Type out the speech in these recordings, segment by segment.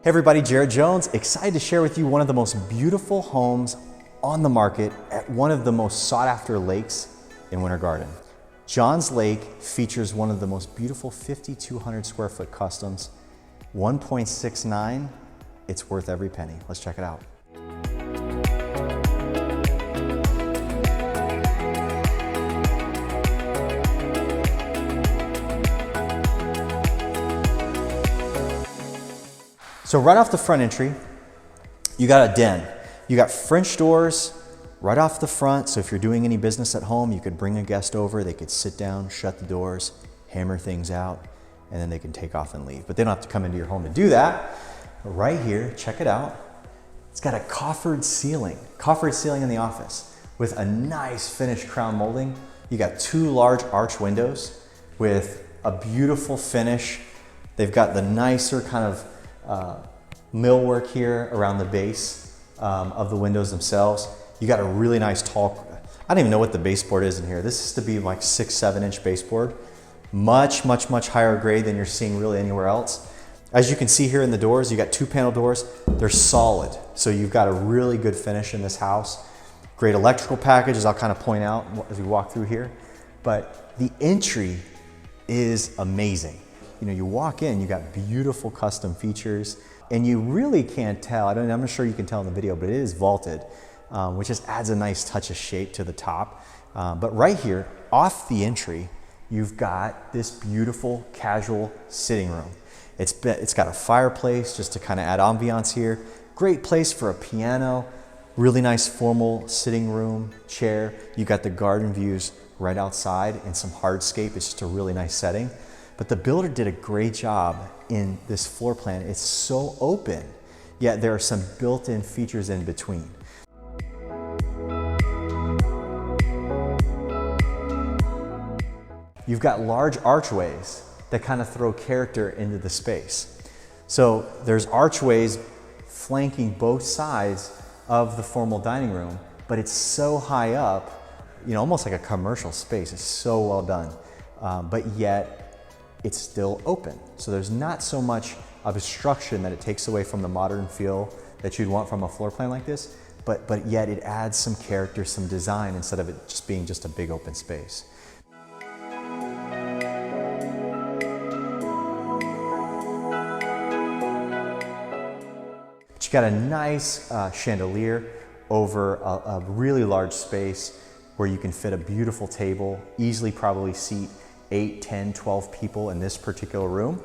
Hey everybody, Jared Jones, excited to share with you one of the most beautiful homes on the market at one of the most sought after lakes in Winter Garden. Johns Lake features one of the most beautiful 5,200 square foot customs, 1.69. It's worth every penny. Let's check it out. So right off the front entry, you got a den. You got French doors right off the front. So if you're doing any business at home, you could bring a guest over, they could sit down, shut the doors, hammer things out, and then they can take off and leave. But they don't have to come into your home to do that. But right here, check it out. It's got a coffered ceiling in the office with a nice finished crown molding. You got two large arch windows with a beautiful finish. They've got the nicer kind of millwork here around the base of the windows themselves. You got a really nice tall, I don't even know what the baseboard is in here. This is to be like 6-7 inch baseboard. Much higher grade than you're seeing really anywhere else. As you can see here in the doors, you got two panel doors. They're solid. So you've got a really good finish in this house. Great electrical package, as I'll kind of point out as we walk through here. But the entry is amazing. You know, you walk in, you got beautiful custom features, and you really can't tell, I'm not sure you can tell in the video, but it is vaulted, which just adds a nice touch of shape to the top. But right here, off the entry, you've got this beautiful casual sitting room. It's got a fireplace just to kind of add ambiance here. Great place for a piano, really nice formal sitting room chair. You got the garden views right outside and some hardscape. It's just a really nice setting. But the builder did a great job in this floor plan. It's so open, yet there are some built-in features in between. You've got large archways that kind of throw character into the space. So there's archways flanking both sides of the formal dining room, but it's so high up, you know, almost like a commercial space. It's so well done, but yet it's still open. So there's not so much obstruction that it takes away from the modern feel that you'd want from a floor plan like this, but yet it adds some character, some design, instead of it just being just a big open space. But you got a nice chandelier over a really large space where you can fit a beautiful table, easily probably seat 8, 10, 12 people in this particular room.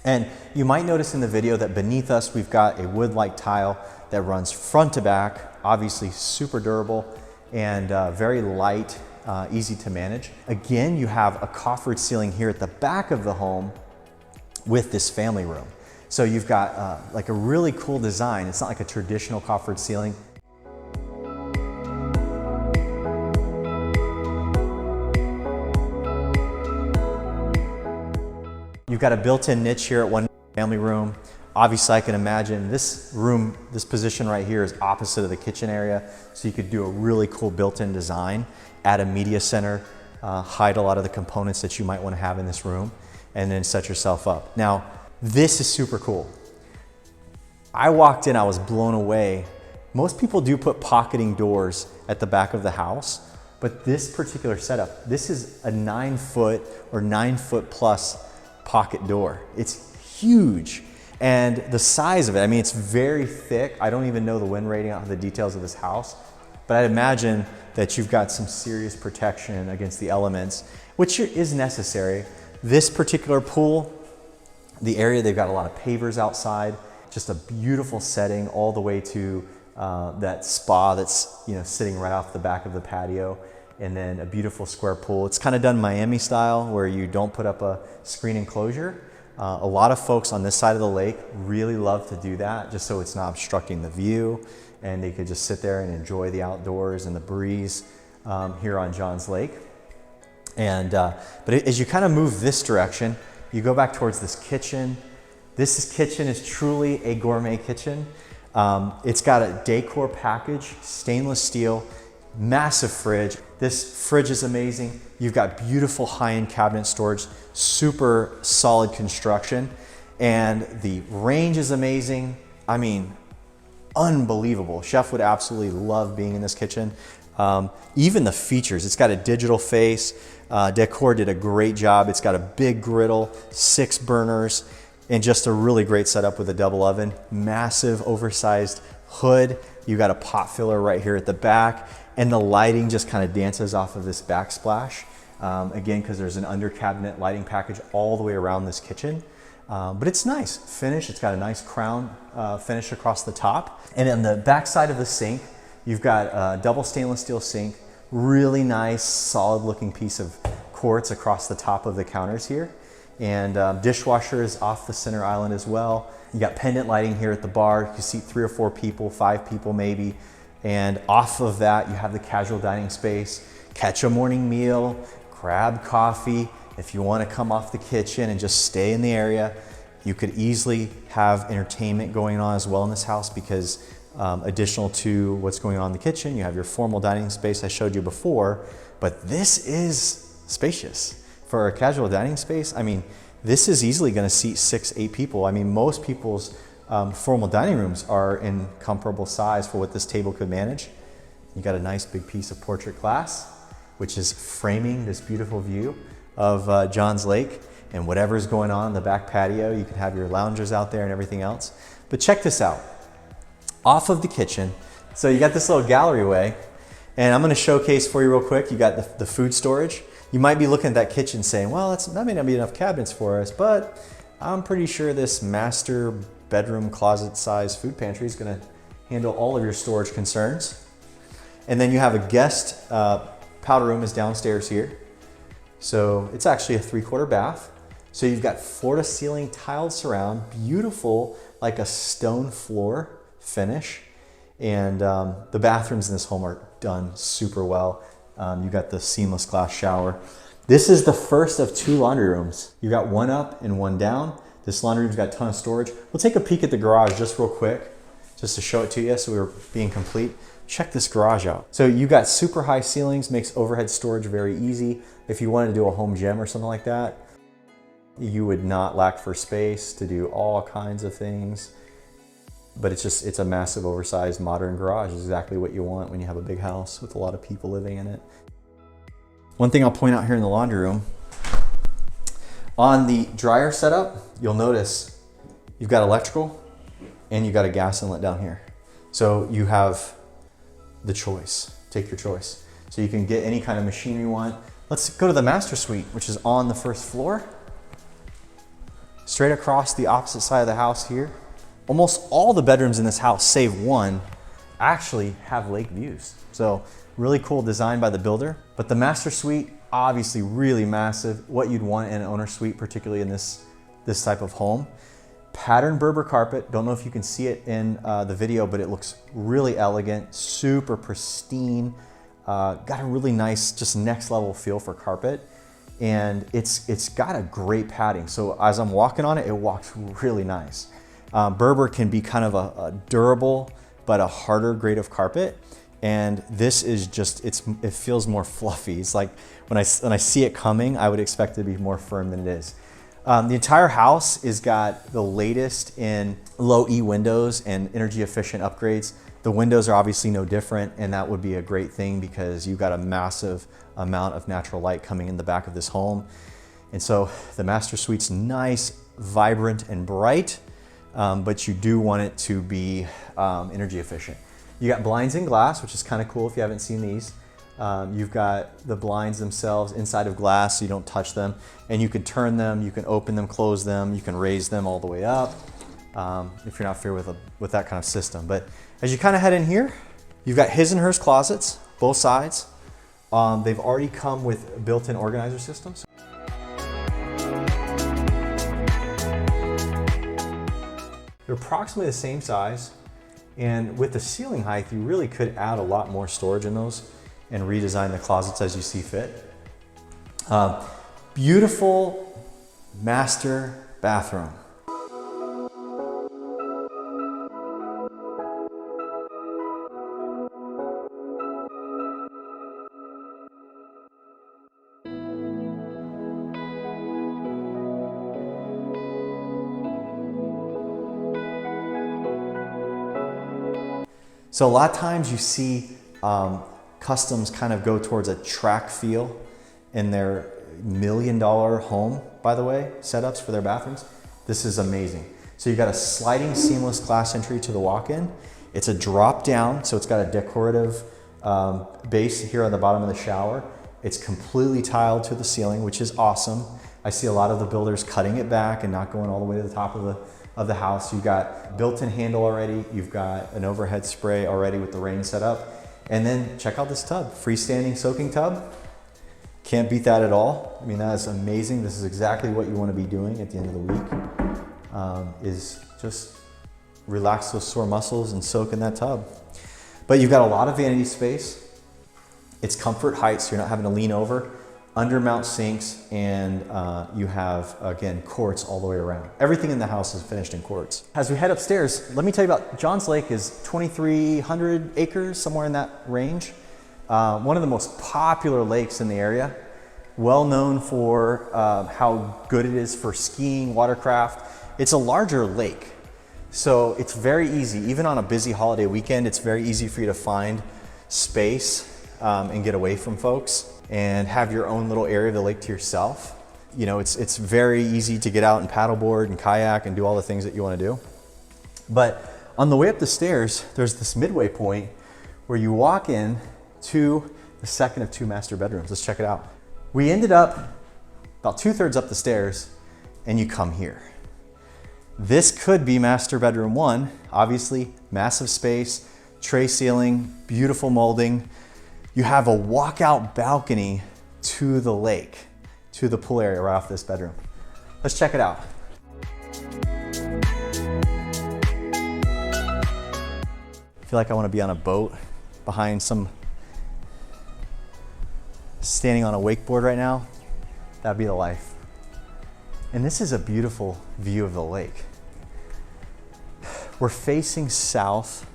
And you might notice in the video that beneath us, we've got a wood-like tile that runs front to back, obviously super durable and very light, easy to manage. Again, you have a coffered ceiling here at the back of the home with this family room. So you've got like a really cool design. It's not like a traditional coffered ceiling. You've got a built-in niche here at one family room. Obviously, I can imagine this room, this position right here is opposite of the kitchen area. So you could do a really cool built-in design, add a media center, hide a lot of the components that you might want to have in this room, and then set yourself up. Now, this is super cool. I walked in, I was blown away. Most people do put pocketing doors at the back of the house, but this particular setup, this is a 9-foot or 9-foot plus pocket door. It's huge. And the size of it, I mean, it's very thick. I don't even know the wind rating, I don't have the details of this house, but I'd imagine that you've got some serious protection against the elements, which is necessary. This particular pool, the area, they've got a lot of pavers outside, just a beautiful setting all the way to that spa that's, you know, sitting right off the back of the patio. And then a beautiful square pool. It's kind of done Miami style where you don't put up a screen enclosure. A lot of folks on this side of the lake really love to do that just so it's not obstructing the view and they could just sit there and enjoy the outdoors and the breeze here on Johns Lake. And, but as you kind of move this direction, you go back towards this kitchen. This kitchen is truly a gourmet kitchen. It's got a decor package, stainless steel, massive fridge. This fridge is amazing. You've got beautiful high-end cabinet storage, super solid construction. and the range is amazing. I mean, unbelievable. Chef would absolutely love being in this kitchen. Even the features, it's got a digital face. Decor did a great job. It's got a big griddle, 6 burners, and just a really great setup with a double oven. Massive oversized hood. You got a pot filler right here at the back, and the lighting just kind of dances off of this backsplash. Again, because there's an under cabinet lighting package all the way around this kitchen. But it's nice finish. It's got a nice crown finish across the top. And on the back side of the sink, you've got a double stainless steel sink, really nice, solid looking piece of quartz across the top of the counters here. And dishwasher is off the center island as well. You got pendant lighting here at the bar. You can seat 3 or 4 people, 5 people maybe. And off of that, you have the casual dining space. Catch a morning meal, grab coffee. If you want to come off the kitchen and just stay in the area, you could easily have entertainment going on as well in this house, because additional to what's going on in the kitchen, you have your formal dining space I showed you before, but this is spacious. For a casual dining space, I mean, this is easily going to seat 6, 8 people. I mean, most people's formal dining rooms are in comparable size for what this table could manage. You got a nice big piece of portrait glass, which is framing this beautiful view of Johns Lake and whatever's going on in the back patio. You can have your loungers out there and everything else. But check this out. Off of the kitchen, so you got this little gallery way, and I'm going to showcase for you real quick. You got the food storage. You might be looking at that kitchen saying, well, that may not be enough cabinets for us, but I'm pretty sure this master bedroom closet size food pantry is going to handle all of your storage concerns. And then you have a guest powder room is downstairs here. So it's actually a 3/4 bath. So you've got floor to ceiling tiled surround, beautiful, like a stone floor finish. And the bathrooms in this home are done super well. You got the seamless glass shower. This is the first of 2 laundry rooms. You got one up and one down. This laundry room's got a ton of storage. We'll take a peek at the garage just real quick, just to show it to you so we're being complete. Check this garage out. So you got super high ceilings, makes overhead storage very easy. If you wanted to do a home gym or something like that, you would not lack for space to do all kinds of things. But it's a massive oversized modern garage. It's exactly what you want when you have a big house with a lot of people living in it. One thing I'll point out here in the laundry room, on the dryer setup, you'll notice you've got electrical and you got a gas inlet down here. So you have the choice, take your choice. So you can get any kind of machinery you want. Let's go to the master suite, which is on the first floor. Straight across the opposite side of the house here. Almost all the bedrooms in this house, save one, actually have lake views. So really cool design by the builder. But the master suite, obviously really massive. What you'd want in an owner suite, particularly in this type of home. Patterned Berber carpet. Don't know if you can see it in the video, but it looks really elegant, super pristine. Got a really nice, just next level feel for carpet. And it's got a great padding. So as I'm walking on it, it walks really nice. Berber can be kind of a durable, but a harder grade of carpet. And this is just, it feels more fluffy. It's like when I see it coming, I would expect it to be more firm than it is. The entire house has got the latest in low E windows and energy efficient upgrades. The windows are obviously no different, and that would be a great thing because you've got a massive amount of natural light coming in the back of this home. And so the master suite's nice, vibrant, and bright. But you do want it to be energy efficient. You got blinds in glass, which is kind of cool if you haven't seen these. You've got the blinds themselves inside of glass so you don't touch them. And you can turn them, you can open them, close them, you can raise them all the way up if you're not familiar with that kind of system. But as you kind of head in here, you've got his and hers closets, both sides. They've already come with built-in organizer systems. They're approximately the same size, and with the ceiling height, you really could add a lot more storage in those and redesign the closets as you see fit. Beautiful master bathroom. So a lot of times you see customs kind of go towards a track feel in their $1 million home, by the way, setups for their bathrooms. This is amazing. So you got a sliding seamless glass entry to the walk-in. It's a drop down, so it's got a decorative base here on the bottom of the shower. It's completely tiled to the ceiling, which is awesome. I see a lot of the builders cutting it back and not going all the way to the top of the house. You've got built-in handle already. You've got an overhead spray already with the rain set up. And then check out this tub, freestanding soaking tub. Can't beat that at all. I mean, that is amazing. This is exactly what you want to be doing at the end of the week, is just relax those sore muscles and soak in that tub. But you've got a lot of vanity space. It's comfort height, so you're not having to lean over. Undermount sinks, and you have, again, quartz all the way around. Everything in the house is finished in quartz. As we head upstairs, let me tell you about Johns Lake. Is 2,300 acres, somewhere in that range. One of the most popular lakes in the area. Well known for how good it is for skiing, watercraft. It's a larger lake, so it's very easy. Even on a busy holiday weekend, it's very easy for you to find space and get away from folks and have your own little area of the lake to yourself. You know, it's very easy to get out and paddleboard and kayak and do all the things that you want to do. But on the way up the stairs, there's this midway point where you walk in to the second of 2 master bedrooms. Let's check it out. We ended up about 2/3 up the stairs, and you come here. This could be master bedroom 1. Obviously, massive space, tray ceiling, beautiful molding. You have a walkout balcony to the lake, to the pool area right off this bedroom. Let's check it out. I feel like I want to be on a boat behind standing on a wakeboard right now. That'd be the life. And this is a beautiful view of the lake. We're facing south,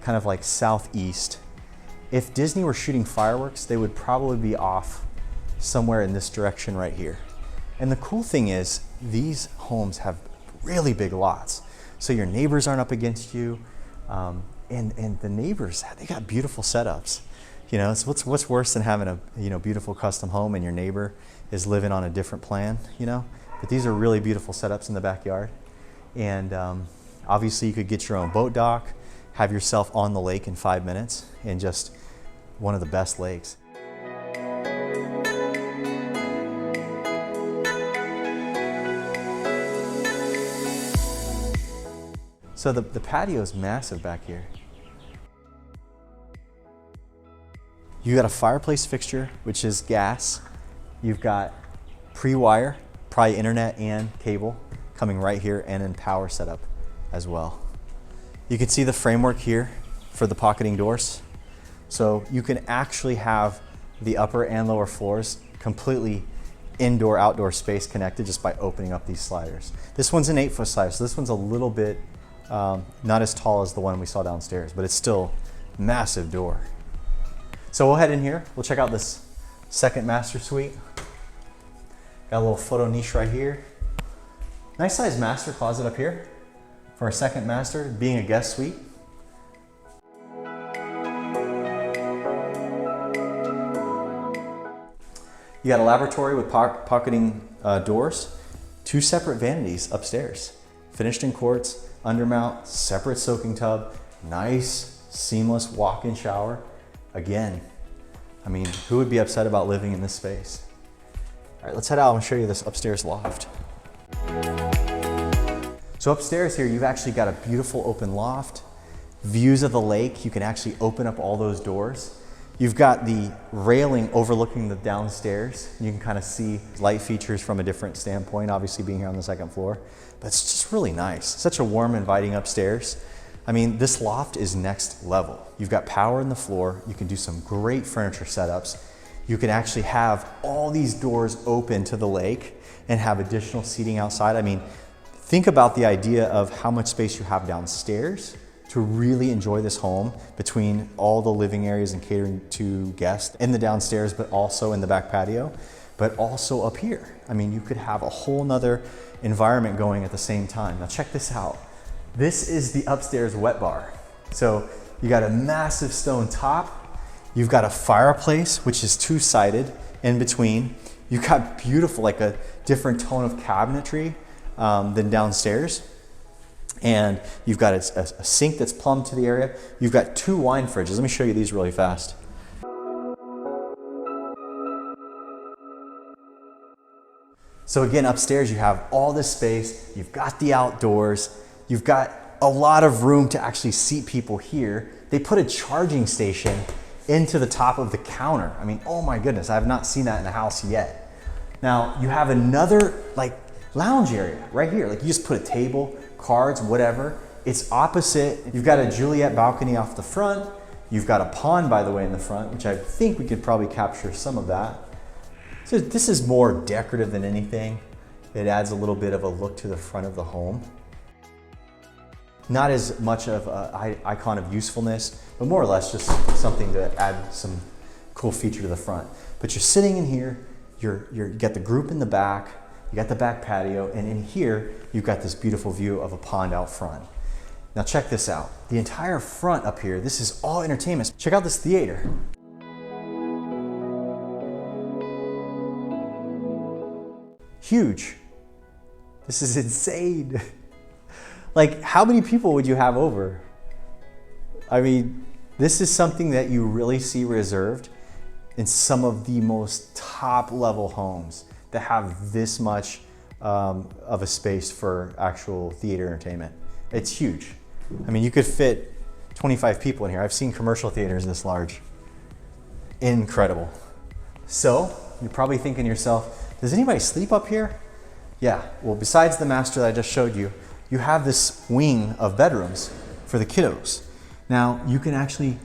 kind of like southeast. If Disney were shooting fireworks, they would probably be off somewhere in this direction right here. And the cool thing is, these homes have really big lots. So your neighbors aren't up against you. And the neighbors, they got beautiful setups. You know, it's what's worse than having a beautiful custom home and your neighbor is living on a different plan, you know? But these are really beautiful setups in the backyard. And obviously you could get your own boat dock, have yourself on the lake in 5 minutes, and just one of the best lakes. So the patio is massive back here. You got a fireplace fixture, which is gas. You've got pre-wire, probably internet and cable coming right here, and in power setup as well. You can see the framework here for the pocketing doors. So you can actually have the upper and lower floors completely indoor, outdoor space connected just by opening up these sliders. This one's an 8-foot slider, so this one's a little bit not as tall as the one we saw downstairs, but it's still massive door. So we'll head in here. We'll check out this second master suite. Got a little photo niche right here. Nice sized master closet up here for a second master, being a guest suite. You got a lavatory with pocketing doors, 2 separate vanities upstairs, finished in quartz, undermount, separate soaking tub, nice seamless walk-in shower. Again, I mean, who would be upset about living in this space? All right, let's head out and show you this upstairs loft. So upstairs here, you've actually got a beautiful open loft, views of the lake. You can actually open up all those doors. You've got the railing overlooking the downstairs. You can kind of see light features from a different standpoint, obviously being here on the second floor, but it's just really nice. Such a warm, inviting upstairs. I mean, this loft is next level. You've got power in the floor. You can do some great furniture setups. You can actually have all these doors open to the lake and have additional seating outside. I mean, think about the idea of how much space you have downstairs to really enjoy this home between all the living areas and catering to guests in the downstairs, but also in the back patio, but also up here. I mean, you could have a whole nother environment going at the same time. Now check this out. This is the upstairs wet bar. So you got a massive stone top. You've got a fireplace, which is two-sided in between. You've got beautiful, like a different tone of cabinetry than downstairs. And you've got a sink that's plumbed to the area. You've got 2 wine fridges. Let me show you these really fast. So again, upstairs you have all this space, you've got the outdoors, you've got a lot of room to actually seat people here. They put a charging station into the top of the counter. I mean, oh my goodness, I have not seen that in a house yet. Now you have another like lounge area right here. Like you just put a table, cards, whatever. It's opposite. You've got a 𝐤𝐿𝐿 balcony off the front. You've got a pond, by the way, in the front, which I think we could probably capture some of that. So this is more decorative than anything. It adds a little bit of a look to the front of the home. Not as much of an icon of usefulness, but more or less just something to add some cool feature to the front. But you're sitting in here, you got the group in the back, you got the back patio, and in here, you've got this beautiful view of a pond out front. Now check this out. The entire front up here, this is all entertainment. Check out this theater. Huge. This is insane. Like, how many people would you have over? I mean, this is something that you really see reserved in some of the most top level homes that have this much of a space for actual theater entertainment. It's huge. I mean, you could fit 25 people in here. I've seen commercial theaters this large. Incredible. So, you're probably thinking to yourself, does anybody sleep up here? Yeah, well, besides the master that I just showed you, you have this wing of bedrooms for the kiddos. Now, you can actually,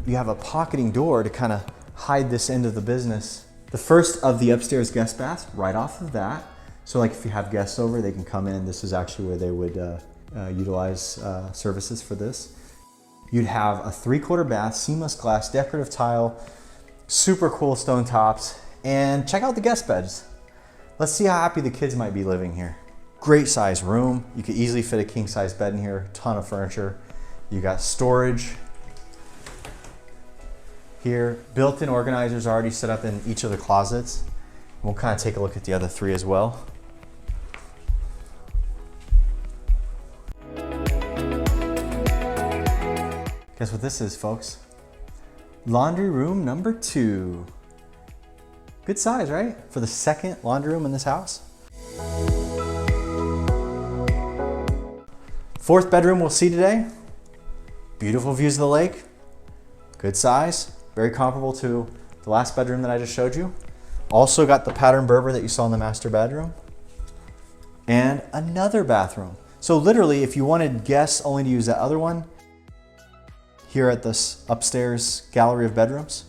you have a pocketing door to kind of hide this end of the business. The first of the upstairs guest baths, right off of that. So like if you have guests over, they can come in. This is actually where they would utilize services for this. You'd have a 3/4 bath, seamless glass, decorative tile, super cool stone tops, and check out the guest beds. Let's see how happy the kids might be living here. Great size room. You could easily fit a king size bed in here, ton of furniture. You got storage here. Built-in organizers already set up in each of the closets. We'll kind of take a look at the other 3 as well. Guess what this is, folks? Laundry room number 2. Good size, right? For the second laundry room in this house. 4th bedroom we'll see today. Beautiful views of the lake. Good size. Very comparable to the last bedroom that I just showed you. Also got the pattern Berber that you saw in the master bedroom. And another bathroom. So literally, if you wanted guests only to use that other one, here at this upstairs gallery of bedrooms,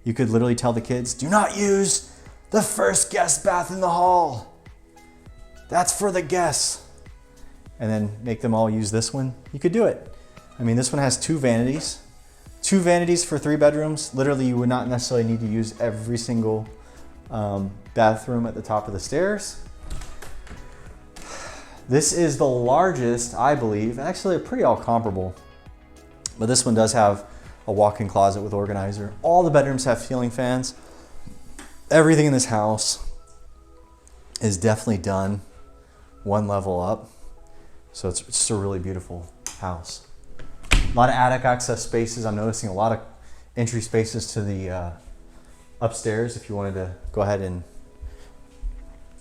you could literally tell the kids, do not use the first guest bath in the hall. That's for the guests. And then make them all use this one. You could do it. I mean, this one has 2 vanities. 2 vanities for 3 bedrooms. Literally, you would not necessarily need to use every single bathroom at the top of the stairs. This is the largest, I believe, actually pretty all comparable. But this one does have a walk-in closet with organizer. All the bedrooms have ceiling fans. Everything in this house is definitely done 1 level up. So it's just a really beautiful house. A lot of attic access spaces. I'm noticing a lot of entry spaces to the upstairs if you wanted to go ahead and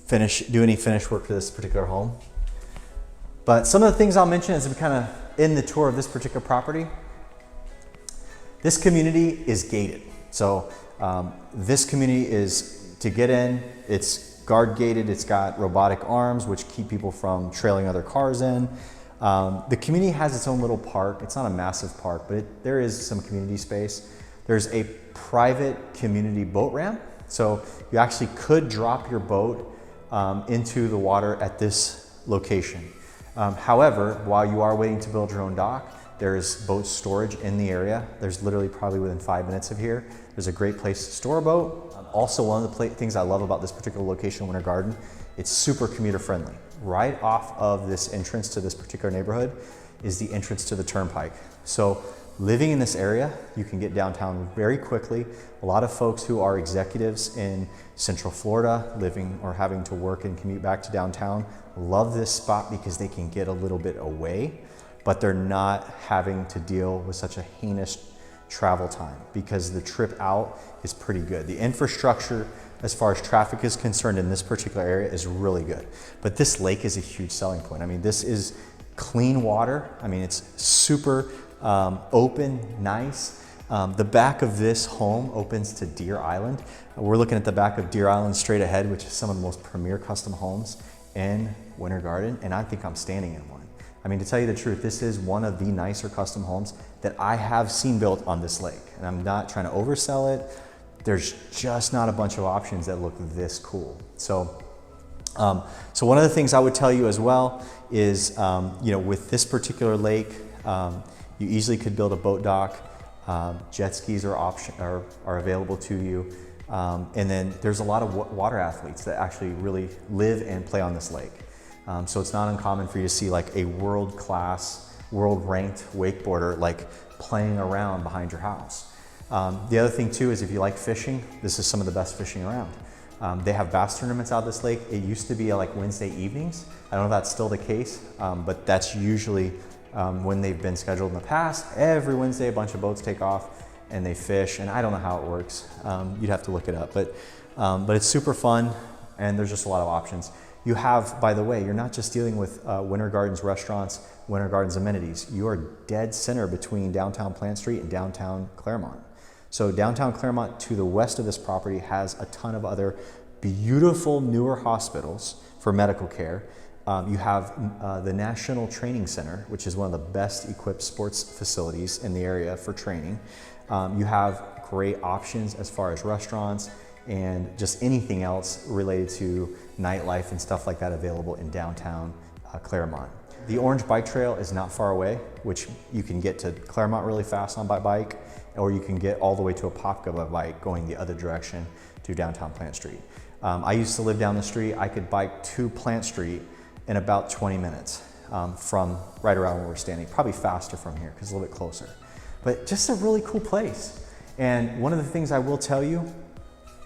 do any finish work for this particular home. But some of the things I'll mention as we kind of end the tour of this particular property. This community is gated. So this community is, to get in, it's guard gated. It's got robotic arms, which keep people from trailing other cars in. The community has its own little park. It's not a massive park, but there is some community space. There's a private community boat ramp. So you actually could drop your boat into the water at this location. However, while you are waiting to build your own dock, there's boat storage in the area. There's literally probably within 5 minutes of here. There's a great place to store a boat. Also, one of the things I love about this particular location, Winter Garden, it's super commuter friendly. Right off of this entrance to this particular neighborhood is the entrance to the turnpike. So living in this area, you can get downtown very quickly. A lot of folks who are executives in Central Florida living or having to work and commute back to downtown love this spot because they can get a little bit away, but they're not having to deal with such a heinous travel time because the trip out is pretty good. The infrastructure as far as traffic is concerned in this particular area is really good. But this lake is a huge selling point. I mean, this is clean water. I mean, it's super open, nice. The back of this home opens to Deer Island. We're looking at the back of Deer Island straight ahead, which is some of the most premier custom homes in Winter Garden, and I think I'm standing in one. I mean, to tell you the truth, this is one of the nicer custom homes that I have seen built on this lake, and I'm not trying to oversell it. There's just not a bunch of options that look this cool. So one of the things I would tell you as well is, you know, with this particular lake, you easily could build a boat dock. Jet skis are available to you. And then there's a lot of water athletes that actually really live and play on this lake. So it's not uncommon for you to see like a world-class, world-ranked wakeboarder like playing around behind your house. The other thing too is if you like fishing, this is some of the best fishing around. They have bass tournaments out this lake. It used to be like Wednesday evenings. I don't know if that's still the case, but that's usually when they've been scheduled in the past. Every Wednesday, a bunch of boats take off and they fish, and I don't know how it works. You'd have to look it up, but it's super fun, and there's just a lot of options. You have, by the way, you're not just dealing with Winter Gardens restaurants, Winter Gardens amenities. You are dead center between downtown Plant Street and downtown Claremont. So downtown Claremont to the west of this property has a ton of other beautiful newer hospitals for medical care. You have the National Training Center, which is one of the best equipped sports facilities in the area for training. You have great options as far as restaurants and just anything else related to nightlife and stuff like that available in downtown Claremont. The Orange Bike Trail is not far away, which you can get to Claremont really fast on by bike, or you can get all the way to Apopka by bike going the other direction to downtown Plant Street. I used to live down the street. I could bike to Plant Street in about 20 minutes from right around where we're standing, probably faster from here because it's a little bit closer. But just a really cool place. And one of the things I will tell you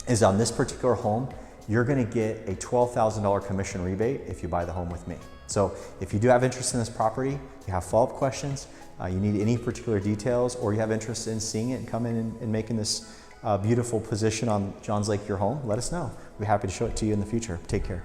is on this particular home, you're gonna get a $12,000 commission rebate if you buy the home with me. So if you do have interest in this property, you have follow-up questions, you need any particular details, or you have interest in seeing it and coming in and making this beautiful position on Johns Lake your home, let us know. We'll be happy to show it to you in the future. Take care.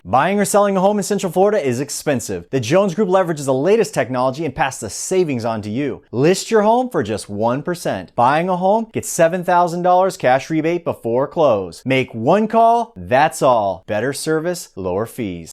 Buying or selling a home in Central Florida is expensive. The Jones Group leverages the latest technology and passes the savings on to you. List your home for just 1%. Buying a home, get $7,000 cash rebate before close. Make one call, that's all. Better service, lower fees.